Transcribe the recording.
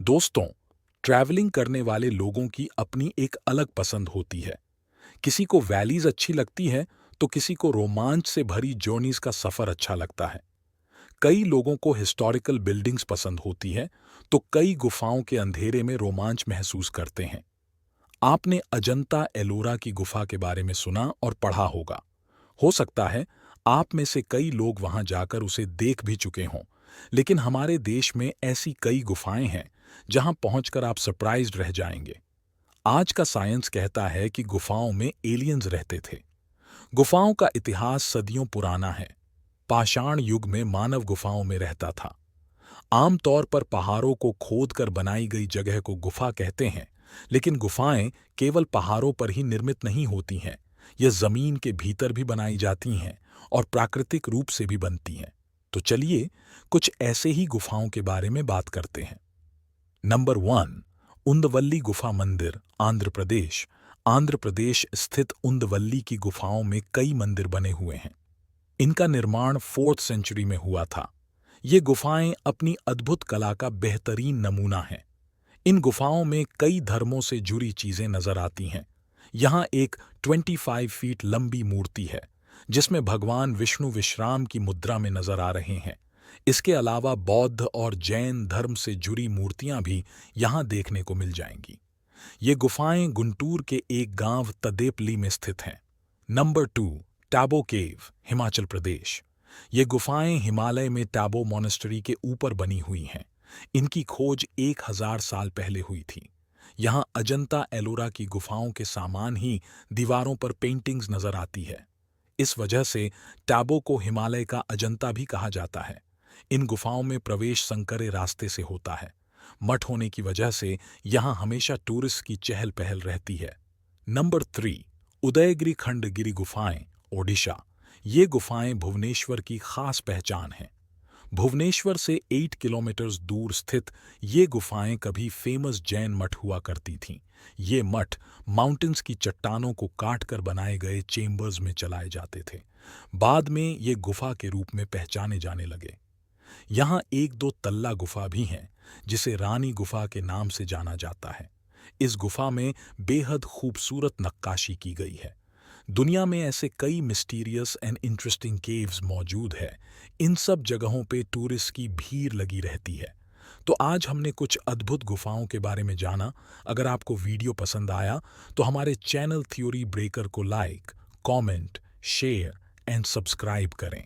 दोस्तों, ट्रैवलिंग करने वाले लोगों की अपनी एक अलग पसंद होती है। किसी को वैलीज अच्छी लगती है तो किसी को रोमांच से भरी जर्नीज का सफर अच्छा लगता है। कई लोगों को हिस्टोरिकल बिल्डिंग्स पसंद होती है तो कई गुफाओं के अंधेरे में रोमांच महसूस करते हैं। आपने अजंता एलोरा की गुफा के बारे में सुना और पढ़ा होगा। हो सकता है आप में से कई लोग वहां जाकर उसे देख भी चुके हों, लेकिन हमारे देश में ऐसी कई गुफाएं हैं जहां पहुंचकर आप सरप्राइज्ड रह जाएंगे। आज का साइंस कहता है कि गुफाओं में एलियंस रहते थे। गुफाओं का इतिहास सदियों पुराना है। पाषाण युग में मानव गुफाओं में रहता था। आमतौर पर पहाड़ों को खोदकर बनाई गई जगह को गुफा कहते हैं, लेकिन गुफाएं केवल पहाड़ों पर ही निर्मित नहीं होती हैं। यह जमीन के भीतर भी बनाई जाती हैं और प्राकृतिक रूप से भी बनती हैं। तो चलिए कुछ ऐसे ही गुफाओं के बारे में बात करते हैं। नंबर 1, उंदवल्ली गुफा मंदिर, आंध्र प्रदेश। आंध्र प्रदेश स्थित उंदवल्ली की गुफाओं में कई मंदिर बने हुए हैं। इनका निर्माण 4th सेंचुरी में हुआ था। ये गुफाएं अपनी अद्भुत कला का बेहतरीन नमूना हैं। इन गुफाओं में कई धर्मों से जुड़ी चीजें नजर आती हैं। यहाँ एक 25 फीट लंबी मूर्ति है जिसमें भगवान विष्णु विश्राम की मुद्रा में नजर आ रहे हैं। इसके अलावा बौद्ध और जैन धर्म से जुड़ी मूर्तियां भी यहाँ देखने को मिल जाएंगी। ये गुफाएं गुंटूर के एक गांव तदेपली में स्थित हैं। नंबर 2, टैबो केव, हिमाचल प्रदेश। ये गुफाएं हिमालय में टैबो मॉनेस्ट्री के ऊपर बनी हुई हैं। इनकी खोज 1000 साल पहले हुई थी। यहाँ अजंता एलोरा की गुफाओं के सामान ही दीवारों पर पेंटिंग्स नजर आती है। इस वजह से टैबो को हिमालय का अजंता भी कहा जाता है। इन गुफाओं में प्रवेश संकरे रास्ते से होता है। मठ होने की वजह से यहाँ हमेशा टूरिस्ट की चहल पहल रहती है। नंबर 3, उदयगिरी खंडगिरी गुफाएं, ओडिशा। ये गुफाएं भुवनेश्वर की खास पहचान हैं। भुवनेश्वर से 8 किलोमीटर दूर स्थित ये गुफाएं कभी फेमस जैन मठ हुआ करती थीं। ये मठ माउंटेन्स की चट्टानों को काटकर बनाए गए चेम्बर्स में चलाए जाते थे। बाद में ये गुफा के रूप में पहचाने जाने लगे। यहाँ एक दो तल्ला गुफा भी हैं जिसे रानी गुफा के नाम से जाना जाता है। इस गुफा में बेहद खूबसूरत नक्काशी की गई है। दुनिया में ऐसे कई मिस्टीरियस एंड इंटरेस्टिंग केव्स मौजूद है। इन सब जगहों पे टूरिस्ट की भीड़ लगी रहती है। तो आज हमने कुछ अद्भुत गुफाओं के बारे में जाना। अगर आपको वीडियो पसंद आया तो हमारे चैनल थ्योरी ब्रेकर को like, comment, share and subscribe करें।